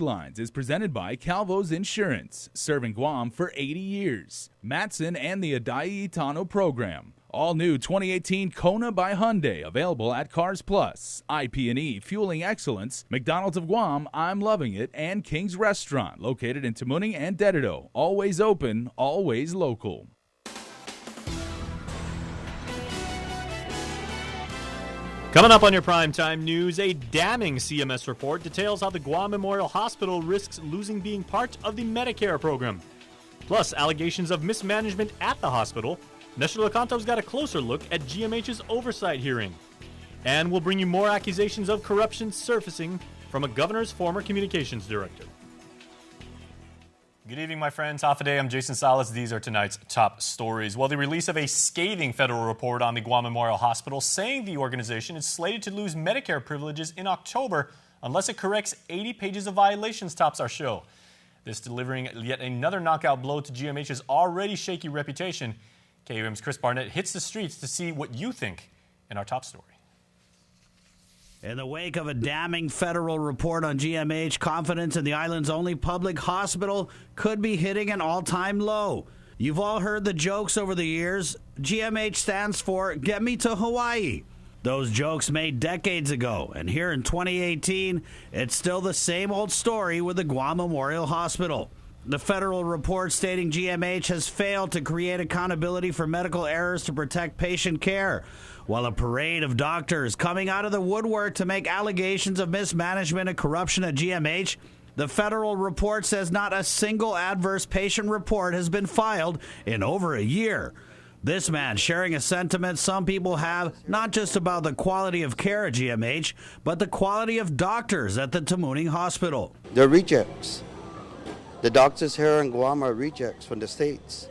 Lines is presented by Calvo's Insurance, serving Guam for 80 years. Matson and the Adai Itano program. All new 2018 Kona by Hyundai, available at Cars Plus. IP&E Fueling Excellence, McDonald's of Guam, I'm Loving It, and King's Restaurant, located in Tamuning and Dededo. Always open, always local. Coming up on your primetime news, a damning CMS report details how the Guam Memorial Hospital risks losing being part of the Medicare program. Plus, allegations of mismanagement at the hospital. Nestor Lecanto's got a closer look at GMH's oversight hearing. And we'll bring you more accusations of corruption surfacing from a governor's former communications director. Good evening, my friends. Half a day. I'm Jason Salas. These are tonight's top stories. Well, the release of a scathing federal report on the Guam Memorial Hospital saying the organization is slated to lose Medicare privileges in October unless it corrects 80 pages of violations tops our show. This delivering yet another knockout blow to GMH's already shaky reputation. KUAM's Chris Barnett hits the streets to see what you think in our top story. In the wake of a damning federal report on GMH, confidence in the island's only public hospital could be hitting an all-time low. You've all heard the jokes over the years. GMH stands for Get Me to Hawaii. Those jokes made decades ago, and here in 2018, it's still the same old story with the Guam Memorial Hospital. The federal report stating GMH has failed to create accountability for medical errors to protect patient care, while a parade of doctors coming out of the woodwork to make allegations of mismanagement and corruption at GMH. The federal report says not a single adverse patient report has been filed in over a year. This man sharing a sentiment some people have, not just about the quality of care at GMH, but the quality of doctors at the Tamuning Hospital. They're rejects. The doctors here in Guam are rejects from the States,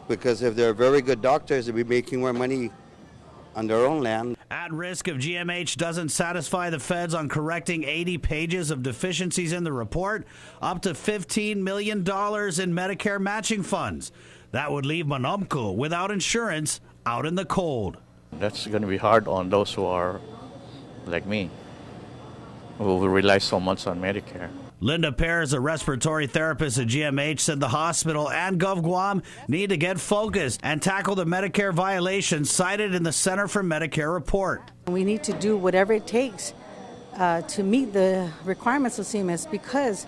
because if they're very good doctors, they'll be making more money on their own land. At risk if GMH doesn't satisfy the feds on correcting 80 pages of deficiencies in the report, up to $15 million in Medicare matching funds. That would leave Manumku without insurance out in the cold. That's going to be hard on those who are like me, who rely so much on Medicare. Linda Pears, a respiratory therapist at GMH, said the hospital and GovGuam need to get focused and tackle the Medicare violations cited in the Center for Medicare report. We need to do whatever it takes to meet the requirements of CMS because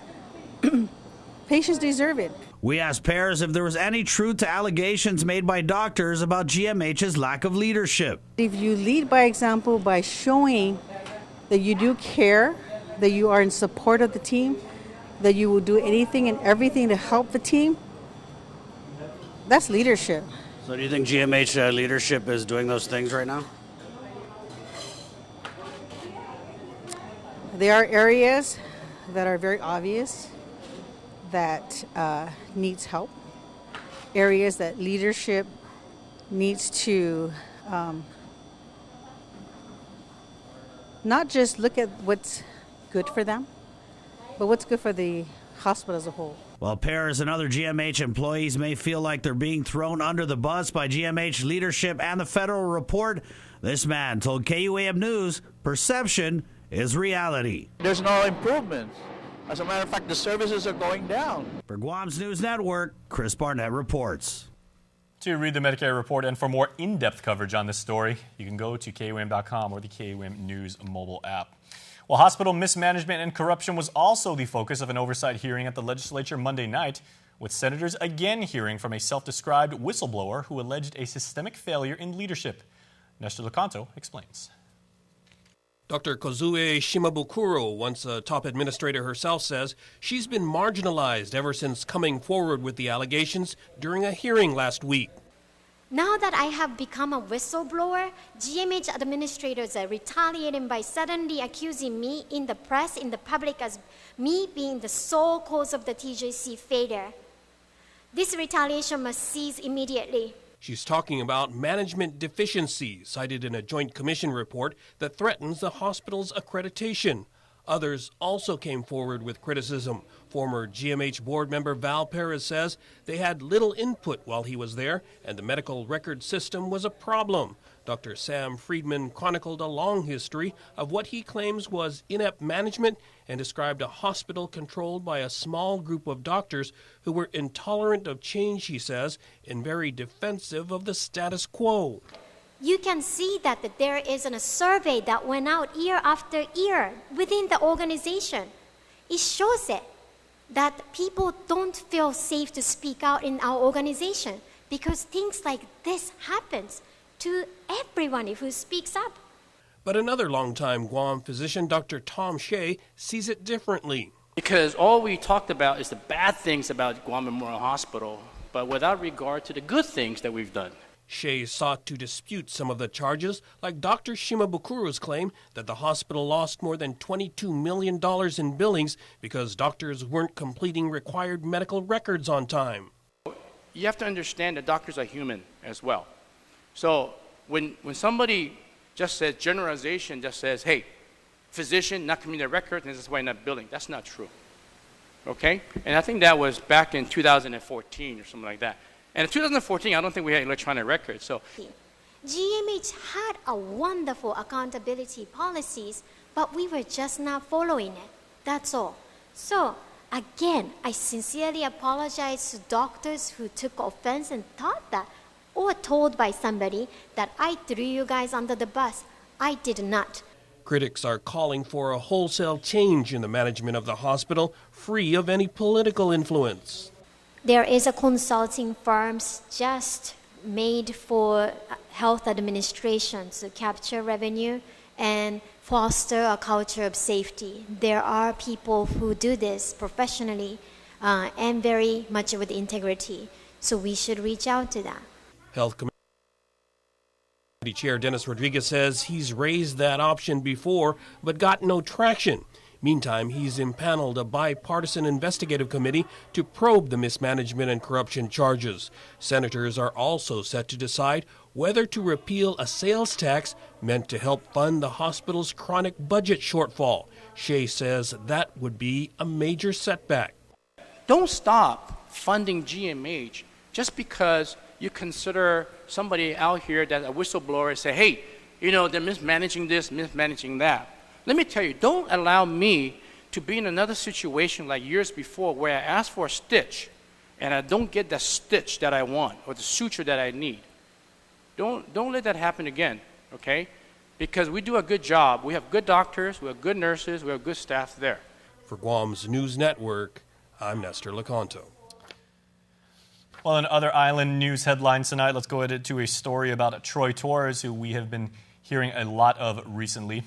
patients deserve it. We asked Pears if there was any truth to allegations made by doctors about GMH's lack of leadership. If you lead by example by showing that you do care, that you are in support of the team, that you will do anything and everything to help the team, that's leadership. So do you think GMH leadership is doing those things right now? There are areas that are very obvious that needs help, areas that leadership needs to not just look at what's good for them, but what's good for the hospital as a whole. While Pears and other GMH employees may feel like they're being thrown under the bus by GMH leadership and the federal report, this man told KUAM News perception is reality. There's no improvement. As a matter of fact, the services are going down. For Guam's News Network, Chris Barnett reports. To read the Medicare report and for more in-depth coverage on this story, you can go to KUAM.com or the KUAM News mobile app. Well, hospital mismanagement and corruption was also the focus of an oversight hearing at the legislature Monday night, with senators again hearing from a self-described whistleblower who alleged a systemic failure in leadership. Nestor Lecanto explains. Dr. Kozue Shimabukuro, once a top administrator herself, says she's been marginalized ever since coming forward with the allegations during a hearing last week. Now that I have become a whistleblower, GMH administrators are retaliating by suddenly accusing me in the press, in the public, as me being the sole cause of the TJC failure. This retaliation must cease immediately. She's talking about management deficiencies cited in a Joint Commission report that threatens the hospital's accreditation. Others also came forward with criticism. Former GMH board member Val Perez says they had little input while he was there, and the medical record system was a problem. Dr. Sam Friedman chronicled a long history of what he claims was inept management and described a hospital controlled by a small group of doctors who were intolerant of change, he says, and very defensive of the status quo. You can see that there is a survey that went out year after year within the organization. It shows it that people don't feel safe to speak out in our organization because things like this happens to everyone who speaks up. But another longtime Guam physician, Dr. Tom Shea, sees it differently. Because all we talked about is the bad things about Guam Memorial Hospital, but without regard to the good things that we've done. Shea sought to dispute some of the charges, like Dr. Shimabukuru's claim that the hospital lost more than $22 million in billings because doctors weren't completing required medical records on time. You have to understand that doctors are human as well. So when somebody just says, generalization just says, hey, physician not completing their record, and this is why not billing. That's not true. Okay? And I think that was back in 2014 or something like that. And in 2014, I don't think we had electronic records. So GMH had a wonderful accountability policies, but we were just not following it. That's all. So again, I sincerely apologize to doctors who took offense and thought that, or told by somebody that I threw you guys under the bus. I did not. Critics are calling for a wholesale change in the management of the hospital, free of any political influence. There is a consulting firms just made for health administration to capture revenue and foster a culture of safety. There are people who do this professionally and very much with integrity. So we should reach out to that. Health Committee Chair Dennis Rodriguez says he's raised that option before but got no traction. Meantime, he's impaneled a bipartisan investigative committee to probe the mismanagement and corruption charges. Senators are also set to decide whether to repeal a sales tax meant to help fund the hospital's chronic budget shortfall. Shea says that would be a major setback. don't stop funding GMH just because you consider somebody out here that's a whistleblower and say, hey, they're mismanaging this, mismanaging that. Let me tell you, don't allow me to be in another situation like years before where I ask for a stitch and I don't get the stitch that I want or the suture that I need. Don't let that happen again, okay? Because we do a good job. We have good doctors, we have good nurses, we have good staff there. For Guam's News Network, I'm Nestor Lecanto. Well, in other island news headlines tonight, let's go to a story about Troy Torres, who we have been hearing a lot of recently.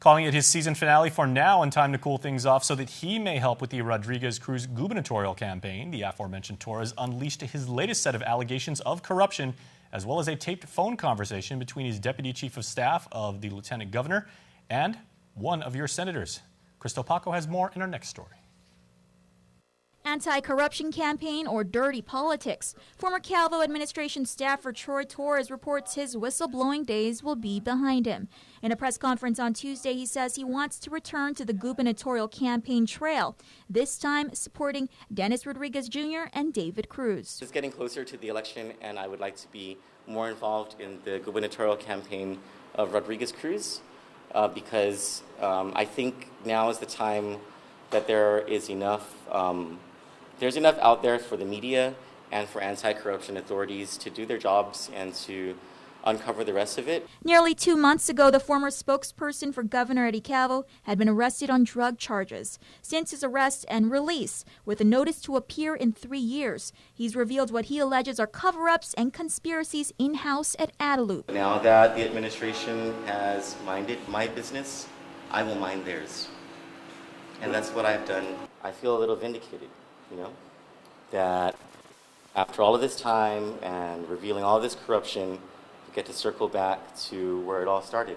Calling it his season finale for now and time to cool things off so that he may help with the Rodriguez Cruz gubernatorial campaign. The aforementioned Torres unleashed his latest set of allegations of corruption, as well as a taped phone conversation between his deputy chief of staff of the lieutenant governor and one of your senators. Crystal Paco has more in our next story. Anti-corruption campaign or dirty politics. Former Calvo administration staffer Troy Torres reports his whistleblowing days will be behind him. In a press conference on Tuesday, he says he wants to return to the gubernatorial campaign trail, this time supporting Dennis Rodriguez Jr. and David Cruz. It's getting closer to the election, and I would like to be more involved in the gubernatorial campaign of Rodriguez Cruz because I think now is the time that there is enough there's enough out there for the media and for anti-corruption authorities to do their jobs and to uncover the rest of it. Nearly 2 months ago, the former spokesperson for Governor Eddie Calvo had been arrested on drug charges. Since his arrest and release, with a notice to appear in 3 years, he's revealed what he alleges are cover-ups and conspiracies in-house at Adelup. Now that the administration has minded my business, I will mind theirs. And that's what I've done. I feel a little vindicated. That after all of this time and revealing all of this corruption, we get to circle back to where it all started.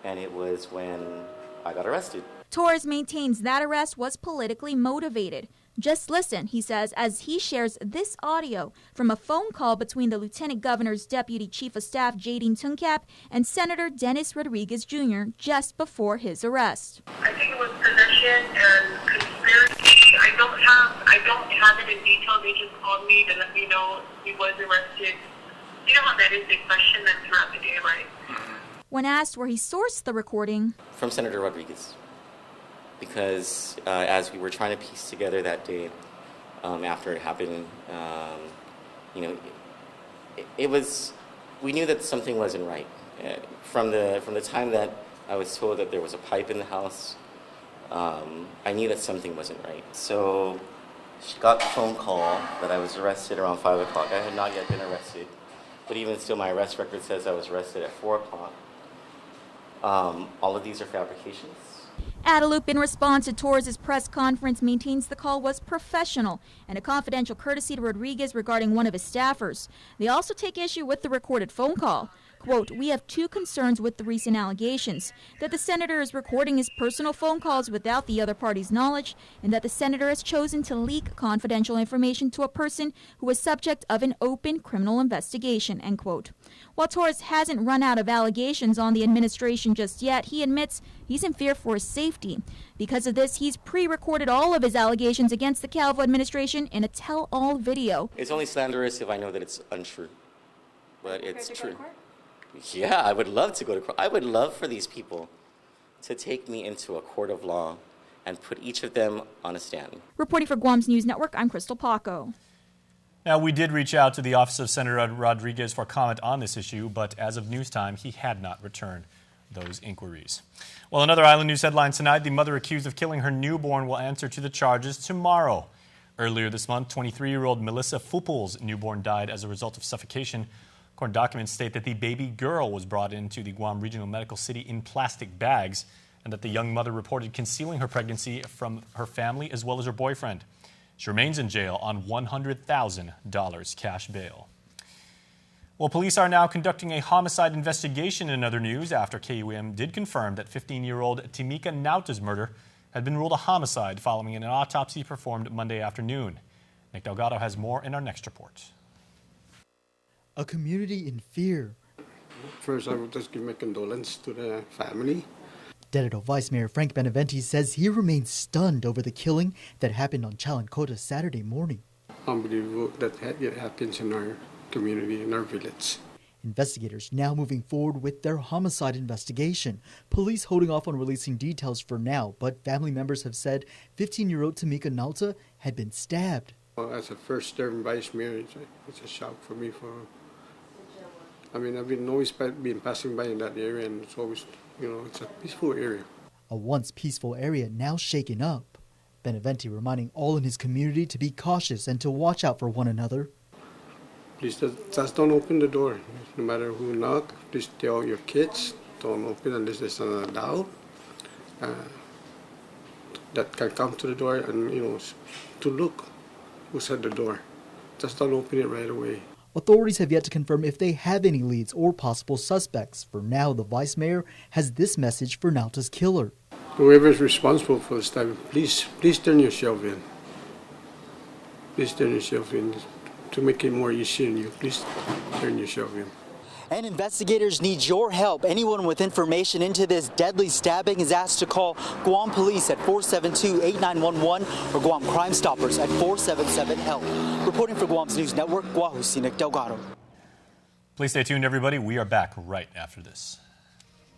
And it was when I got arrested. Torres maintains that arrest was politically motivated. Just listen, he says, as he shares this audio from a phone call between the Lieutenant Governor's Deputy Chief of Staff, Jadine Tungkap, and Senator Dennis Rodriguez Jr. just before his arrest. I think it was possession and conspiracy. I don't have it in detail. They just called me to let me know he was arrested. You know how that is, they question them throughout the day, right? When asked where he sourced the recording, from Senator Rodriguez. Because as we were trying to piece together that day after it happened, we knew that something wasn't right. From the time that I was told that there was a pipe in the house, I knew that something wasn't right. So she got the phone call that I was arrested around 5 o'clock. I had not yet been arrested, but even still my arrest record says I was arrested at 4 o'clock. All of these are fabrications. Adelup, in response to Torres' press conference, maintains the call was professional and a confidential courtesy to Rodriguez regarding one of his staffers. They also take issue with the recorded phone call. Quote, "We have two concerns with the recent allegations, that the senator is recording his personal phone calls without the other party's knowledge, and that the senator has chosen to leak confidential information to a person who is subject of an open criminal investigation," end quote. While Torres hasn't run out of allegations on the administration just yet, he admits he's in fear for his safety. Because of this, he's pre-recorded all of his allegations against the Calvo administration in a tell-all video. It's only slanderous if I know that it's untrue, but it's true. Yeah, I would love to go to court. I would love for these people to take me into a court of law and put each of them on a stand. Reporting for Guam's News Network, I'm Crystal Paco. Now, we did reach out to the office of Senator Rodriguez for comment on this issue, but as of news time, he had not returned those inquiries. Well, another Island News headline tonight, the mother accused of killing her newborn will answer to the charges tomorrow. Earlier this month, 23-year-old Melissa Fupul's newborn died as a result of suffocation. Court documents state that the baby girl was brought into the Guam Regional Medical City in plastic bags and that the young mother reported concealing her pregnancy from her family as well as her boyfriend. She remains in jail on $100,000 cash bail. Well, police are now conducting a homicide investigation in other news after KUAM did confirm that 15-year-old Timika Nauta's murder had been ruled a homicide following an autopsy performed Monday afternoon. Nick Delgado has more in our next report. A community in fear. First, I would just give my condolence to the family. Dededo Vice Mayor Frank Benavente says he remains stunned over the killing that happened on Chalancota Saturday morning. Unbelievable that it happens in our community, in our village. Investigators now moving forward with their homicide investigation. Police holding off on releasing details for now, but family members have said 15-year-old Timika Nauta had been stabbed. Well, as a first-term vice mayor, it's a shock for me. I've been always been passing by in that area, and it's always, it's a peaceful area. A once peaceful area now shaken up. Benavente reminding all in his community to be cautious and to watch out for one another. Please just don't open the door. No matter who knocks, please tell your kids, don't open unless there's an adult that can come to the door and, to look who's at the door. Just don't open it right away. Authorities have yet to confirm if they have any leads or possible suspects. For now, the vice mayor has this message for Nauta's killer. Whoever is responsible for this time, please turn yourself in. Please turn yourself in. To make it more easy on you, please turn yourself in. And investigators need your help. Anyone with information into this deadly stabbing is asked to call Guam Police at 472-8911 or Guam Crime Stoppers at 477-HELP. Reporting for Guam's News Network, Guahu, Nick Delgado. Please stay tuned, everybody. We are back right after this.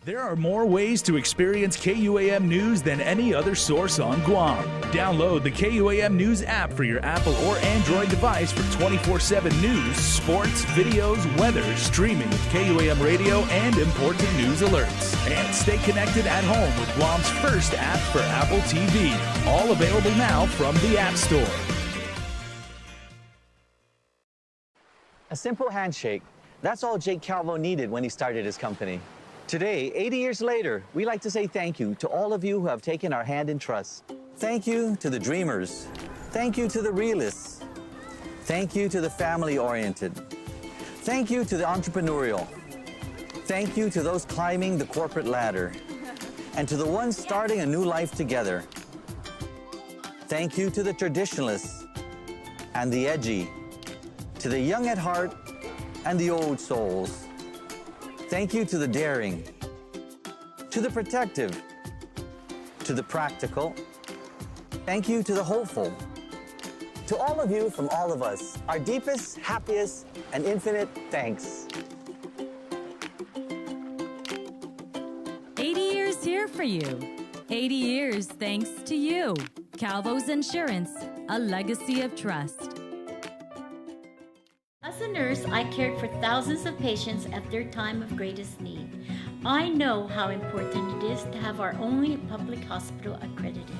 There are more ways to experience KUAM News than any other source on Guam. Download the KUAM News app for your Apple or Android device for 24/7 news, sports, videos, weather, streaming with KUAM radio, and important news alerts. And stay connected at home with Guam's first app for Apple TV. All available now from the App Store. A simple handshake. That's all Jake Calvo needed when he started his company. Today, 80 years later, we like to say thank you to all of you who have taken our hand in trust. Thank you to the dreamers. Thank you to the realists. Thank you to the family-oriented. Thank you to the entrepreneurial. Thank you to those climbing the corporate ladder. and to the ones starting a new life together. Thank you to the traditionalists and the edgy, to the young at heart and the old souls. Thank you to the daring, to the protective, to the practical. Thank you to the hopeful. To all of you from all of us, our deepest, happiest, and infinite thanks. 80 years here for you. 80 years thanks to you. Calvo's Insurance, a legacy of trust. As a nurse, I cared for thousands of patients at their time of greatest need. I know how important it is to have our only public hospital accredited.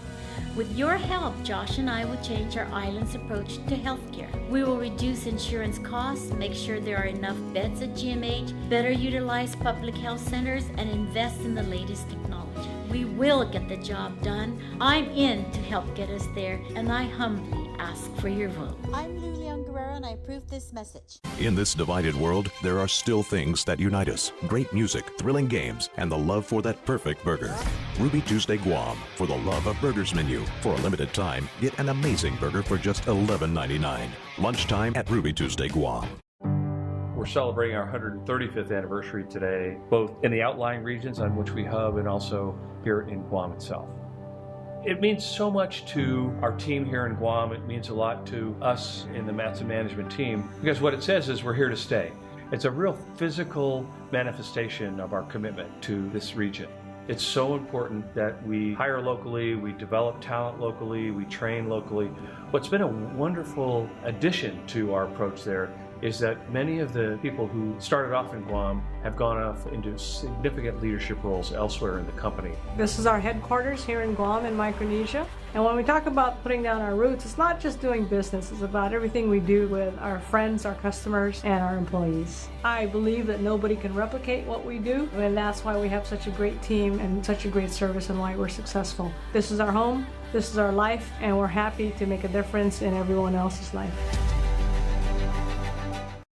With your help, Josh and I will change our island's approach to healthcare. We will reduce insurance costs, make sure there are enough beds at GMH, better utilize public health centers, and invest in the latest technology. We will get the job done. I'm in to help get us there, and I humbly ask for your vote. I'm Lilian Guerrero, and I approve this message. In this divided world, there are still things that unite us. Great music, thrilling games, and the love for that perfect burger. Ruby Tuesday Guam, for the love of burgers menu. For a limited time, get an amazing burger for just $11.99. Lunchtime at Ruby Tuesday Guam. We're celebrating our 135th anniversary today, both in the outlying regions on which we hub and also here in Guam itself. It means so much to our team here in Guam. It means a lot to us in the Matson management team, because what it says is we're here to stay. It's a real physical manifestation of our commitment to this region. It's so important that we hire locally, we develop talent locally, we train locally. What's been a wonderful addition to our approach there is that many of the people who started off in Guam have gone off into significant leadership roles elsewhere in the company. This is our headquarters here in Guam in Micronesia. And when we talk about putting down our roots, it's not just doing business, it's about everything we do with our friends, our customers, and our employees. I believe that nobody can replicate what we do, and that's why we have such a great team and such a great service and why we're successful. This is our home, this is our life, and we're happy to make a difference in everyone else's life.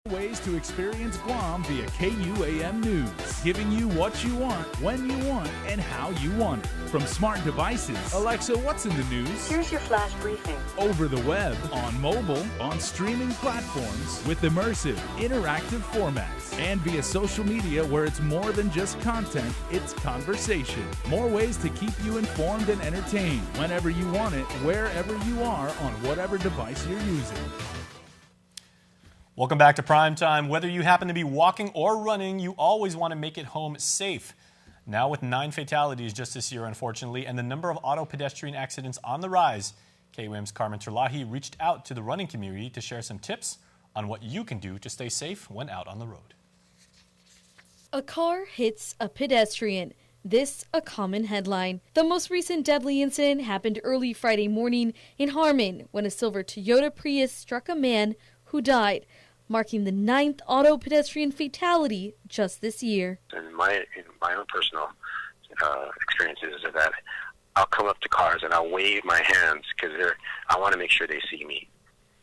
Ways to experience Guam via KUAM News, giving you what you want, when you want, and how you want it. From smart devices, Alexa, what's in the news? Here's your flash briefing. Over the web, on mobile, on streaming platforms, with immersive, interactive formats, and via social media where it's more than just content, it's conversation. More ways to keep you informed and entertained whenever you want it, wherever you are, on whatever device you're using. Welcome back to Primetime. Whether you happen to be walking or running, you always want to make it home safe. Now with 9 fatalities just this year, unfortunately, and the number of auto pedestrian accidents on the rise, KUAM's Carmen Terlahi reached out to the running community to share some tips on what you can do to stay safe when out on the road. A car hits a pedestrian. This a common headline. The most recent deadly incident happened early Friday morning in Harmon when a silver Toyota Prius struck a man who died, marking the 9th auto pedestrian fatality just this year. In my own personal experiences is that I'll come up to cars and I'll wave my hands because I want to make sure they see me,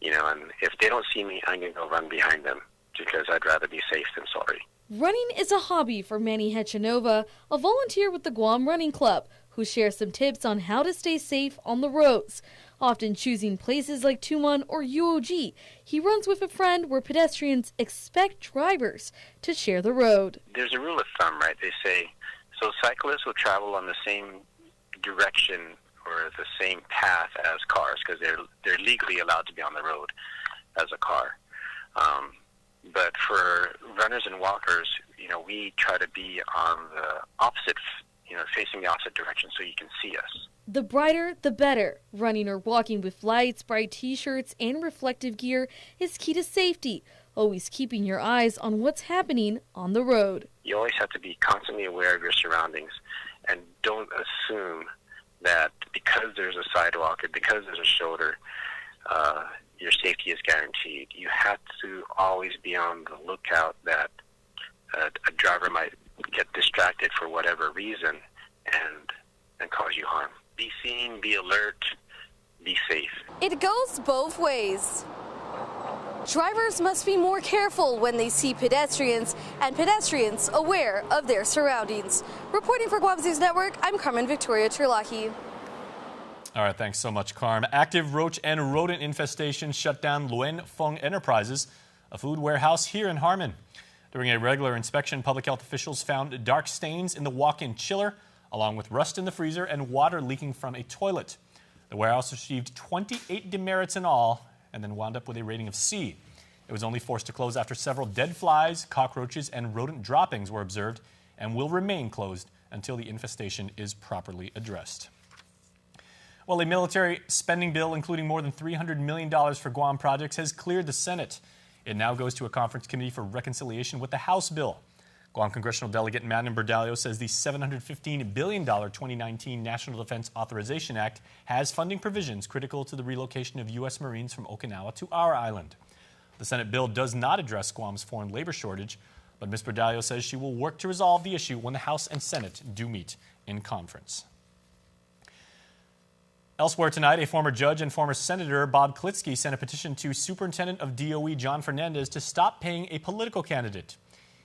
and if they don't see me, I'm going to go run behind them because I'd rather be safe than sorry. Running is a hobby for Manny Hechanova, a volunteer with the Guam Running Club, who shares some tips on how to stay safe on the roads. Often choosing places like Tumon or UOG, he runs with a friend where pedestrians expect drivers to share the road. There's a rule of thumb, right? They say, so cyclists will travel on the same direction or the same path as cars because they're legally allowed to be on the road as a car. But for runners and walkers, we try to be on the opposite, facing the opposite direction so you can see us. The brighter, the better. Running or walking with lights, bright t-shirts, and reflective gear is key to safety, always keeping your eyes on what's happening on the road. You always have to be constantly aware of your surroundings and don't assume that because there's a sidewalk or because there's a shoulder, your safety is guaranteed. You have to always be on the lookout that a driver might get distracted for whatever reason and cause you harm. Be seen, be alert, be safe. It goes both ways. Drivers must be more careful when they see pedestrians, and pedestrians aware of their surroundings. Reporting for Guam News Network, I'm Carmen Victoria Turlahi. All right, thanks so much, Carm. Active roach and rodent infestation shut down Luen Fung Enterprises, a food warehouse here in Harmon. During a regular inspection, public health officials found dark stains in the walk-in chiller, along with rust in the freezer and water leaking from a toilet. The warehouse received 28 demerits in all and then wound up with a rating of C. It was only forced to close after several dead flies, cockroaches, and rodent droppings were observed and will remain closed until the infestation is properly addressed. Well, a military spending bill including more than $300 million for Guam projects has cleared the Senate. It now goes to a conference committee for reconciliation with the House bill. Guam Congressional Delegate Manon Berdalio says the $715 billion 2019 National Defense Authorization Act has funding provisions critical to the relocation of U.S. Marines from Okinawa to our island. The Senate bill does not address Guam's foreign labor shortage, but Ms. Berdalio says she will work to resolve the issue when the House and Senate do meet in conference. Elsewhere tonight, a former judge and former Senator, Bob Klitsky, sent a petition to Superintendent of DOE John Fernandez to stop paying a political candidate.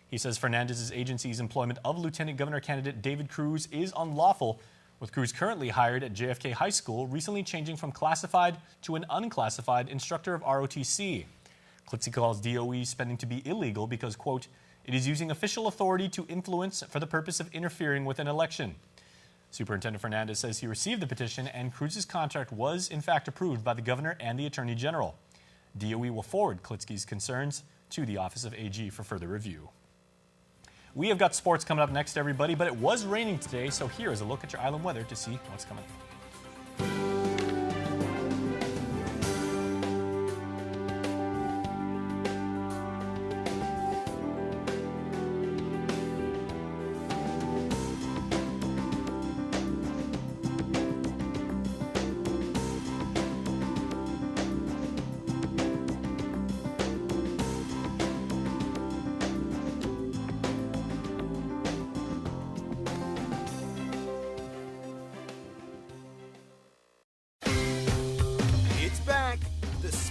He says Fernandez's agency's employment of Lieutenant Governor candidate David Cruz is unlawful, with Cruz currently hired at JFK High School, recently changing from classified to an unclassified instructor of ROTC. Klitsky calls DOE spending to be illegal because, quote, it is using official authority to influence for the purpose of interfering with an election. Superintendent Fernandez says he received the petition and Cruz's contract was, in fact, approved by the governor and the attorney general. DOE will forward Klitsky's concerns to the Office of AG for further review. We have got sports coming up next, everybody, but it was raining today, so here is a look at your island weather to see what's coming.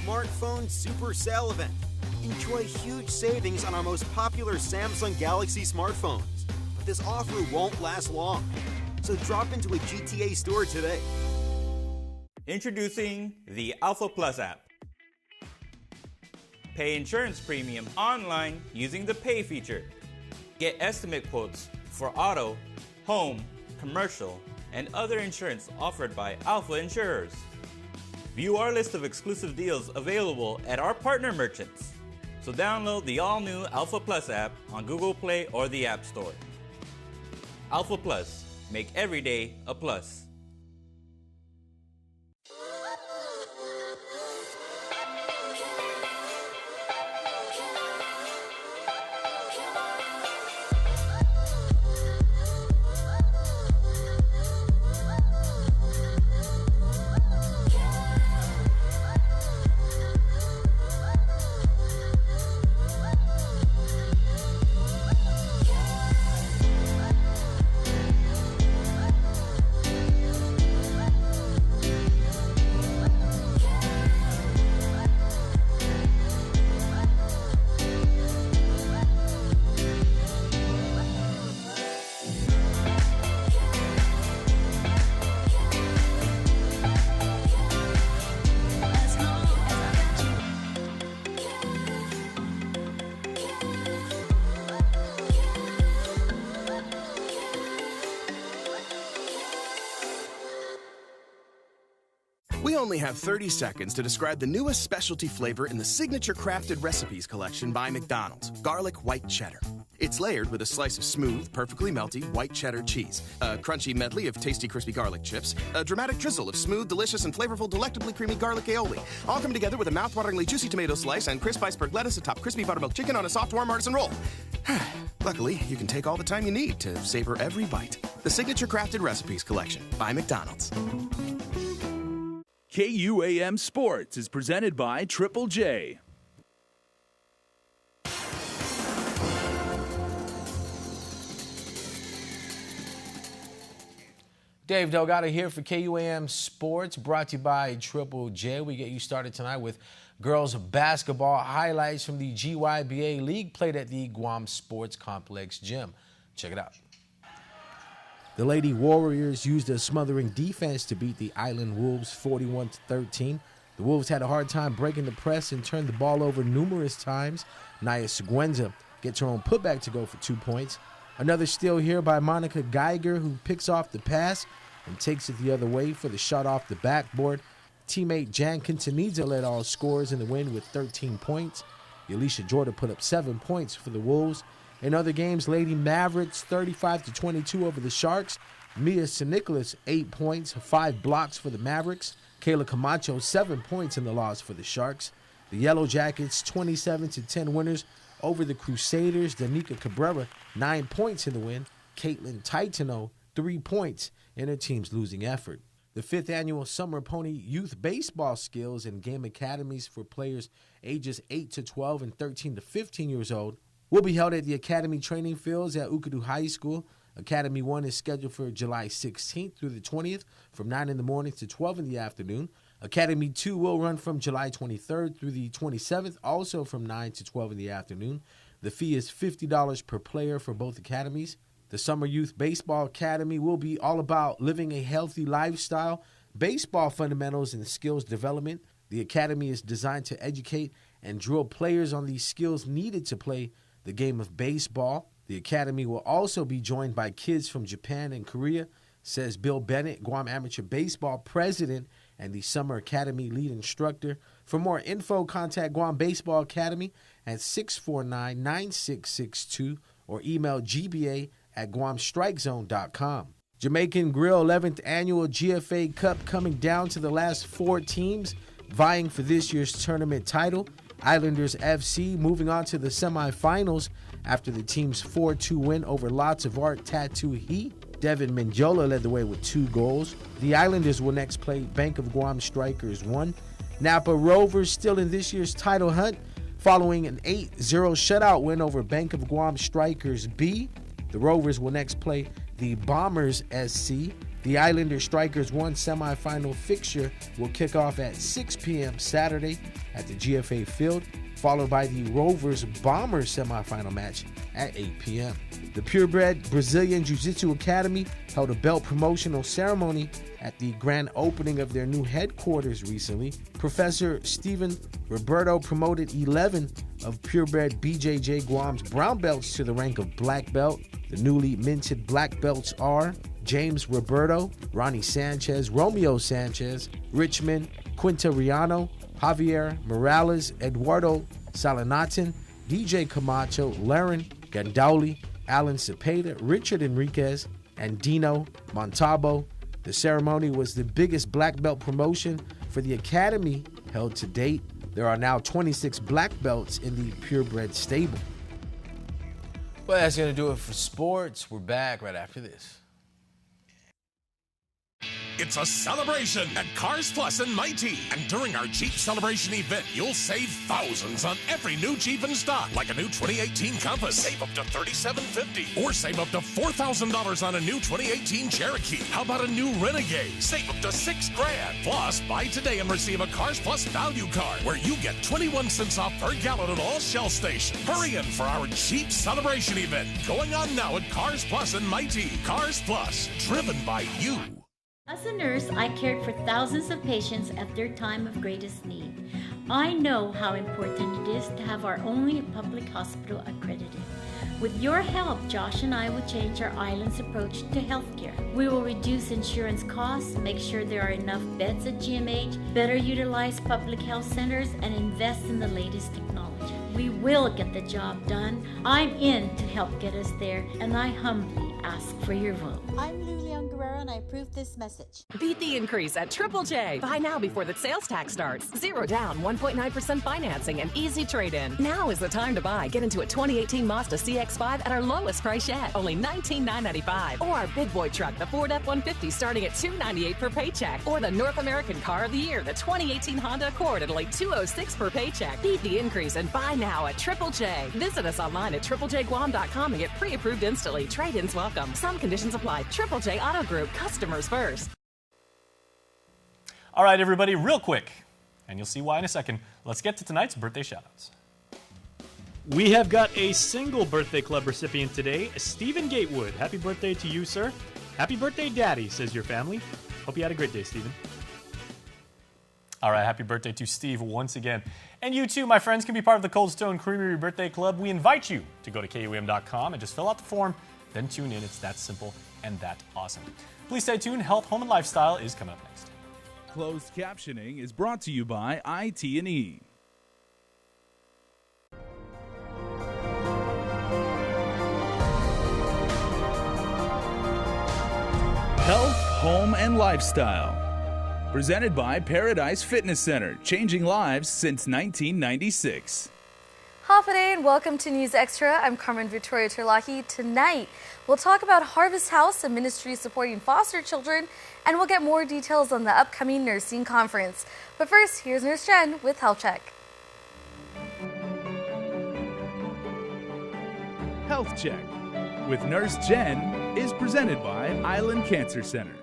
Smartphone Super Sale event. Enjoy huge savings on our most popular Samsung Galaxy smartphones. But this offer won't last long. So drop into a GTA store today. Introducing the Alpha Plus app. Pay insurance premium online using the Pay feature. Get estimate quotes for auto, home, commercial, and other insurance offered by Alpha Insurers. View our list of exclusive deals available at our partner merchants. So download the all-new Alpha Plus app on Google Play or the App Store. Alpha Plus, make every day a plus. We only have 30 seconds to describe the newest specialty flavor in the Signature Crafted Recipes collection by McDonald's, Garlic White Cheddar. It's layered with a slice of smooth, perfectly melty white cheddar cheese, a crunchy medley of tasty, crispy garlic chips, a dramatic drizzle of smooth, delicious, and flavorful, delectably creamy garlic aioli, all come together with a mouth-wateringly juicy tomato slice and crisp iceberg lettuce atop crispy buttermilk chicken on a soft, warm artisan roll. Luckily, you can take all the time you need to savor every bite. The Signature Crafted Recipes collection by McDonald's. KUAM Sports is presented by Triple J. Dave Delgado here for KUAM Sports, brought to you by Triple J. We get you started tonight with girls basketball highlights from the GYBA League played at the Guam Sports Complex Gym. Check it out. The Lady Warriors used a smothering defense to beat the Island Wolves 41-13. The Wolves had a hard time breaking the press and turned the ball over numerous times. Naya Seguenza gets her own putback to go for 2 points. Another steal here by Monica Geiger, who picks off the pass and takes it the other way for the shot off the backboard. Teammate Jan Quintanilla led all scorers in the win with 13 points. Alicia Jordan put up 7 points for the Wolves. In other games, Lady Mavericks 35-22 over the Sharks. Mia St. Nicholas 8 points, 5 blocks for the Mavericks. Kayla Camacho 7 points in the loss for the Sharks. The Yellow Jackets 27-10 winners over the Crusaders. Danica Cabrera 9 points in the win. Caitlin Titano 3 points in her team's losing effort. The 5th annual Summer Pony Youth Baseball Skills and Game Academies for players ages 8 to 12 and 13 to 15 years old will be held at the Academy Training Fields at Ukadu High School. Academy 1 is scheduled for July 16th through the 20th from 9 in the morning to 12 in the afternoon. Academy 2 will run from July 23rd through the 27th, also from 9 to 12 in the afternoon. The fee is $50 per player for both academies. The Summer Youth Baseball Academy will be all about living a healthy lifestyle, baseball fundamentals, and skills development. The academy is designed to educate and drill players on the skills needed to play the game of baseball. The academy will also be joined by kids from Japan and Korea, says Bill Bennett, Guam Amateur Baseball President and the Summer Academy lead instructor. For more info, contact Guam Baseball Academy at 649-9662 or email gba@guamstrikezone.com. Jamaican Grill 11th Annual GFA Cup coming down to the last 4 teams vying for this year's tournament title. Islanders FC moving on to the semifinals after the team's 4-2 win over Lots of Art Tattoo Heat. Devin Mendiola led the way with 2 goals. The Islanders will next play Bank of Guam Strikers 1. Napa Rovers still in this year's title hunt following an 8-0 shutout win over Bank of Guam Strikers B. The Rovers will next play the Bombers SC. The Islander Strikers 1 semifinal fixture will kick off at 6 p.m. Saturday at the GFA field, followed by the Rovers Bombers semifinal match at 8 p.m. The Purebred Brazilian Jiu-Jitsu Academy held a belt promotional ceremony at the grand opening of their new headquarters recently. Professor Stephen Roberto promoted 11 of Purebred BJJ Guam's brown belts to the rank of black belt. The newly minted black belts are James Roberto, Ronnie Sanchez, Romeo Sanchez, Richmond Quintariano, Javier Morales, Eduardo Salanatin, DJ Camacho, Laren Gandauli, Alan Cepeda, Richard Enriquez, and Dino Montalvo. The ceremony was the biggest black belt promotion for the academy held to date. There are now 26 black belts in the purebred stable. Well, that's going to do it for sports. We're back right after this. It's a celebration at Cars Plus in Mighty. And during our Jeep Celebration event, you'll save thousands on every new Jeep in stock. Like a new 2018 Compass, save up to $3,750. Or save up to $4,000 on a new 2018 Cherokee. How about a new Renegade? Save up to $6,000. Plus, buy today and receive a Cars Plus value card, where you get 21 cents off per gallon at all Shell stations. Hurry in for our Jeep Celebration event, going on now at Cars Plus in Mighty. Cars Plus, driven by you. As a nurse, I cared for thousands of patients at their time of greatest need. I know how important it is to have our only public hospital accredited. With your help, Josh and I will change our island's approach to healthcare. We will reduce insurance costs, make sure there are enough beds at GMH, better utilize public health centers, and invest in the latest technology. We will get the job done. I'm in to help get us there, and I humbly ask for your vote. I'm Lilian Guerrero, and I approve this message. Beat the increase at Triple J. Buy now before the sales tax starts. 0 down, 1.9% financing, and easy trade-in. Now is the time to buy. Get into a 2018 Mazda CX-5 at our lowest price yet, only $19,995. Or our big boy truck, the Ford F-150, starting at $298 per paycheck. Or the North American Car of the Year, the 2018 Honda Accord, at only $206 per paycheck. Beat the increase and buy now at Triple J. Visit us online at triplejguam.com and get pre-approved instantly. Trade-ins welcome. Some conditions apply. Triple J Auto Group, customers first. All right, everybody, real quick, and you'll see why in a second. Let's get to tonight's birthday shoutouts. We have got a single birthday club recipient today, Stephen Gatewood. Happy birthday to you, sir. Happy birthday, Daddy, says your family. Hope you had a great day, Stephen. All right, happy birthday to Steve once again. And you too, my friends, can be part of the Cold Stone Creamery Birthday Club. We invite you to go to KUAM.com and just fill out the form, then tune in. It's that simple and that awesome. Please stay tuned. Health, Home, and Lifestyle is coming up next. Closed captioning is brought to you by IT&E. Health, Home, and Lifestyle. Presented by Paradise Fitness Center, changing lives since 1996. Hafade and welcome to News Extra. I'm Carmen Victoria Terlaki. Tonight, we'll talk about Harvest House, a ministry supporting foster children, and we'll get more details on the upcoming nursing conference. But first, here's Nurse Jen with Health Check. Health Check with Nurse Jen is presented by Island Cancer Center.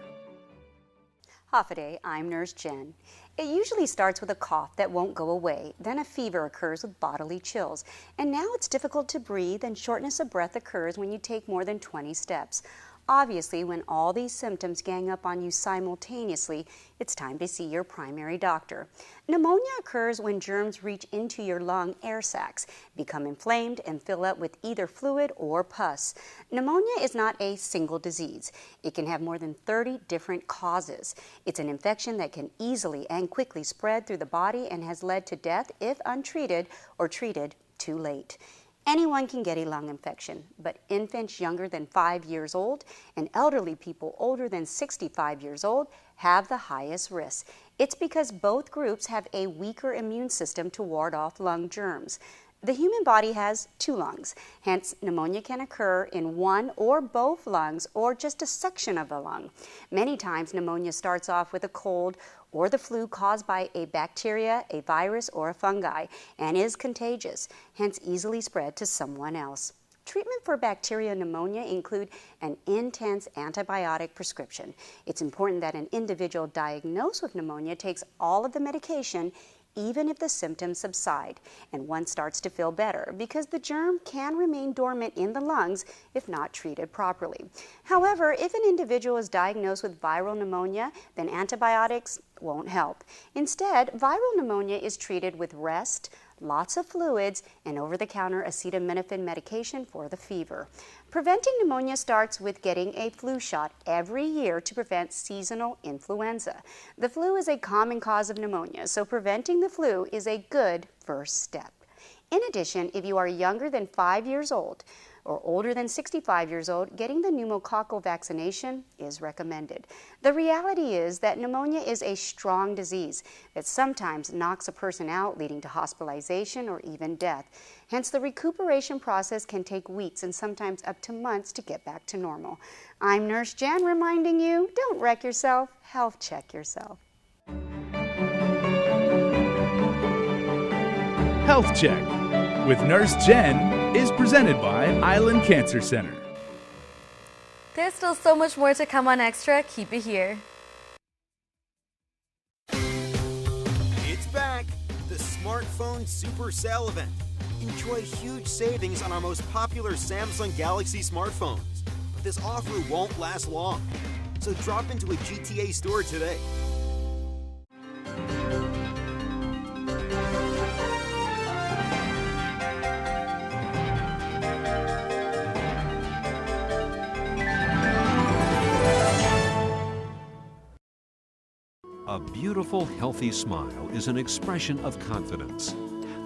Hafade, I'm Nurse Jen. It usually starts with a cough that won't go away, then a fever occurs with bodily chills, and now it's difficult to breathe and shortness of breath occurs when you take more than 20 steps. Obviously, when all these symptoms gang up on you simultaneously, it's time to see your primary doctor. Pneumonia occurs when germs reach into your lung air sacs, become inflamed, and fill up with either fluid or pus. Pneumonia is not a single disease. It can have more than 30 different causes. It's an infection that can easily and quickly spread through the body and has led to death if untreated or treated too late. Anyone can get a lung infection, but infants younger than 5 years old and elderly people older than 65 years old have the highest risk. It's because both groups have a weaker immune system to ward off lung germs. The human body has 2 lungs, hence pneumonia can occur in one or both lungs or just a section of the lung. Many times pneumonia starts off with a cold or the flu caused by a bacteria, a virus, or a fungi and is contagious, hence easily spread to someone else. Treatment for bacteria pneumonia include an intense antibiotic prescription. It's important that an individual diagnosed with pneumonia takes all of the medication even if the symptoms subside and one starts to feel better, because the germ can remain dormant in the lungs if not treated properly. However, if an individual is diagnosed with viral pneumonia, then antibiotics won't help. Instead, viral pneumonia is treated with rest, lots of fluids, and over-the-counter acetaminophen medication for the fever. Preventing pneumonia starts with getting a flu shot every year to prevent seasonal influenza. The flu is a common cause of pneumonia, so preventing the flu is a good first step. In addition, if you are younger than 5 years old or older than 65 years old, getting the pneumococcal vaccination is recommended. The reality is that pneumonia is a strong disease that sometimes knocks a person out, leading to hospitalization or even death. Hence, the recuperation process can take weeks and sometimes up to months to get back to normal. I'm Nurse Jen reminding you, don't wreck yourself, health check yourself. Health Check with Nurse Jen is presented by Island Cancer Center. There's still so much more to come on Extra. Keep it here. It's back, the smartphone super sale event. Enjoy huge savings on our most popular Samsung Galaxy smartphones. But this offer won't last long. So drop into a GTA store today. A beautiful, healthy smile is an expression of confidence.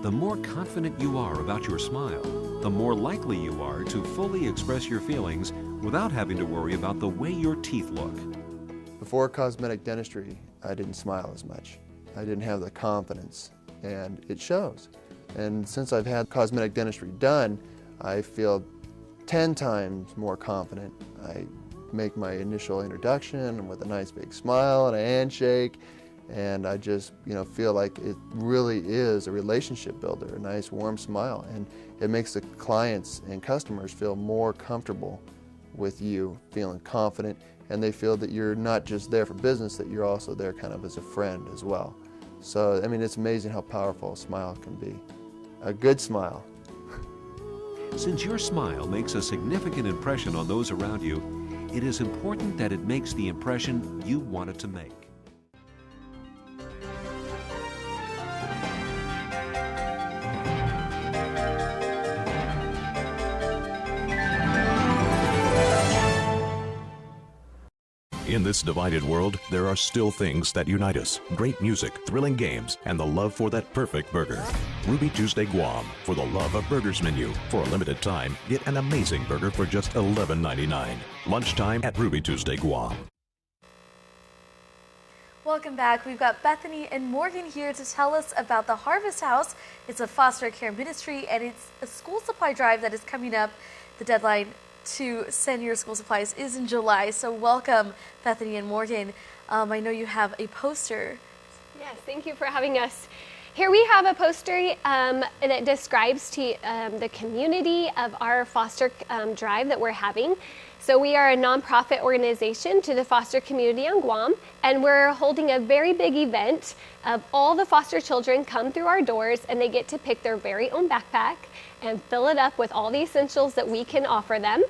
The more confident you are about your smile, the more likely you are to fully express your feelings without having to worry about the way your teeth look. Before cosmetic dentistry, I didn't smile as much. I didn't have the confidence, and it shows. And since I've had cosmetic dentistry done, I feel 10 times more confident. I make my initial introduction with a nice big smile and a handshake, and I just feel like it really is a relationship builder, a nice warm smile, and it makes the clients and customers feel more comfortable with you, feeling confident, and they feel that you're not just there for business, that you're also there kind of as a friend as well. So, I mean, it's amazing how powerful a smile can be. A good smile. Since your smile makes a significant impression on those around you, it is important that it makes the impression you want it to make. In this divided world, there are still things that unite us. Great music, thrilling games, and the love for that perfect burger. Ruby Tuesday Guam, for the love of burgers menu. For a limited time, get an amazing burger for just $11.99. Lunchtime at Ruby Tuesday Guam. Welcome back. We've got Bethany and Morgan here to tell us about the Harvest House. It's a foster care ministry, and it's a school supply drive that is coming up. The deadline to send your school supplies is in July. So welcome, Bethany and Morgan. I know you have a poster. Yes, thank you for having us. Here we have a poster that describes to the community of our foster drive that we're having. So we are a nonprofit organization to the foster community on Guam, and we're holding a very big event of all the foster children come through our doors, and they get to pick their very own backpack and fill it up with all the essentials that we can offer them.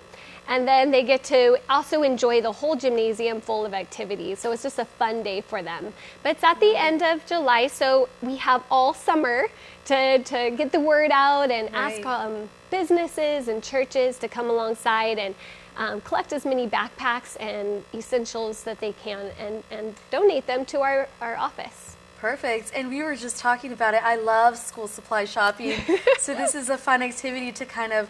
And then they get to also enjoy the whole gymnasium full of activities. So it's just a fun day for them. But it's at the end of July, so we have all summer to get the word out and ask businesses and churches to come alongside and collect as many backpacks and essentials that they can and donate them to our office. Perfect. And we were just talking about it. I love school supply shopping. So this is a fun activity to kind of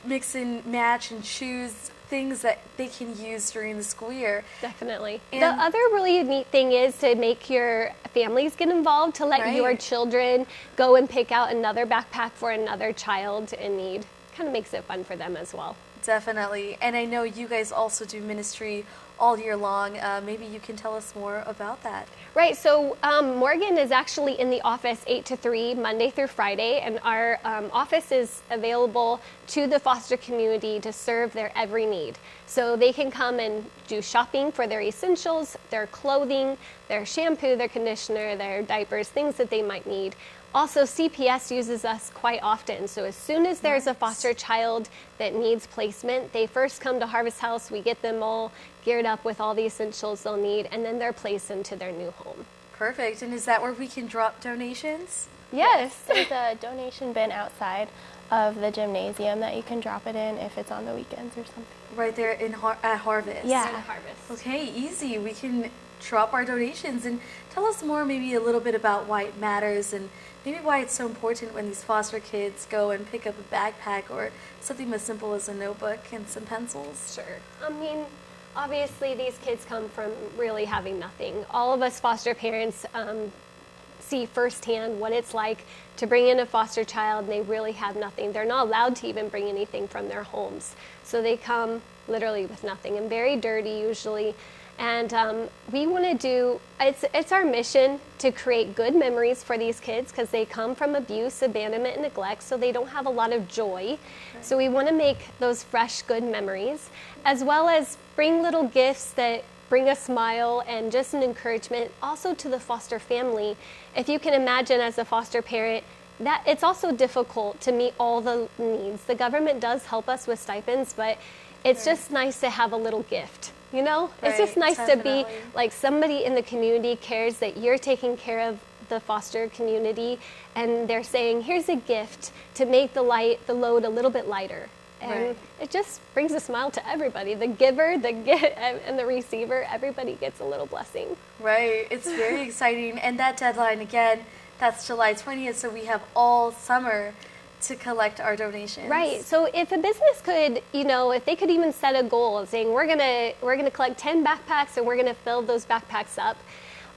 mix and match and choose things that they can use during the school year. Definitely. And the other really neat thing is to make your families get involved, to let your children go and pick out another backpack for another child in need. Kind of makes it fun for them as well. Definitely. And I know you guys also do ministry all year long. Maybe you can tell us more about that. Right. So Morgan is actually in the office 8 to 3, Monday through Friday, and our office is available to the foster community to serve their every need. So they can come and do shopping for their essentials, their clothing, their shampoo, their conditioner, their diapers, things that they might need. Also, CPS uses us quite often. So as soon as there's a foster child that needs placement, they first come to Harvest House. We get them all geared up with all the essentials they'll need, and then they're placed into their new home. Perfect. And is that where we can drop donations? Yes. There's a donation bin outside of the that you can drop it in if it's on the weekends or something. Right there at Harvest? Yeah. At Harvest. Okay, easy. We can drop our donations. And tell us more, maybe a little bit about why it matters and maybe why it's so important when these foster kids go and pick up a backpack or something as simple as a notebook and some pencils. Sure. I mean, obviously these kids come from really having nothing. All of us foster parents see firsthand what it's like to bring in a foster child and they really have nothing. They're not allowed to even bring anything from their homes. So they come literally with nothing and very dirty usually. And we want to do, it's our mission to create good memories for these kids because they come from abuse, abandonment, and neglect, so they don't have a lot of joy. So we want to make those fresh, good memories, as well as bring little gifts that bring a smile and just an encouragement also to the foster family. If you can imagine as a foster parent, that it's also difficult to meet all the needs. The government does help us with stipends, but it's just nice to have a little gift. You know, it's just nice to be like somebody in the community cares that you're taking care of the foster community, and they're saying, here's a gift to make the load a little bit lighter. And it just brings a smile to everybody. The giver, and the receiver, everybody gets a little blessing. Right. It's very exciting. And that deadline, again, that's July 20th, so we have all summer to collect our donations. Right. So if a business could, if they could even set a goal of saying we're gonna collect 10 backpacks and we're gonna fill those backpacks up,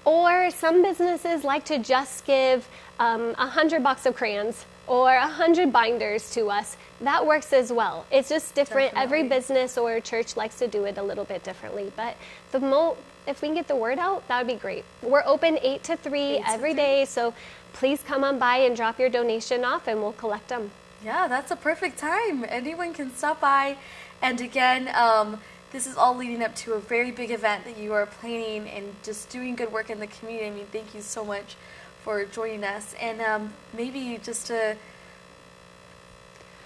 or some businesses like to just give 100 box of crayons or 100 binders to us. That works as well. It's just different. Definitely. Every business or church likes to do it a little bit differently. But if we can get the word out, that would be great. We're open 8 to 3 every day, so please come on by and drop your donation off and we'll collect them. Yeah, that's a perfect time. Anyone can stop by. And again, this is all leading up to a very big event that you are planning and just doing good work in the community. I mean, thank you so much for joining us. And maybe just to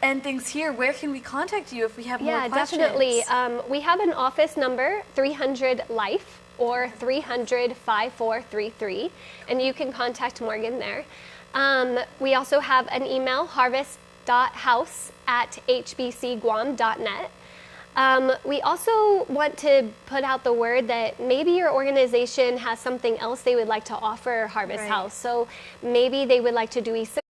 end things here, where can we contact you if we have more questions? Yeah, definitely. We have an office number, 300-LIFE or 300-5433, and you can contact Morgan there. We also have an email, harvest.house@hbcguam.net. We also want to put out the word that maybe your organization has something else they would like to offer Harvest House. So maybe they would like to do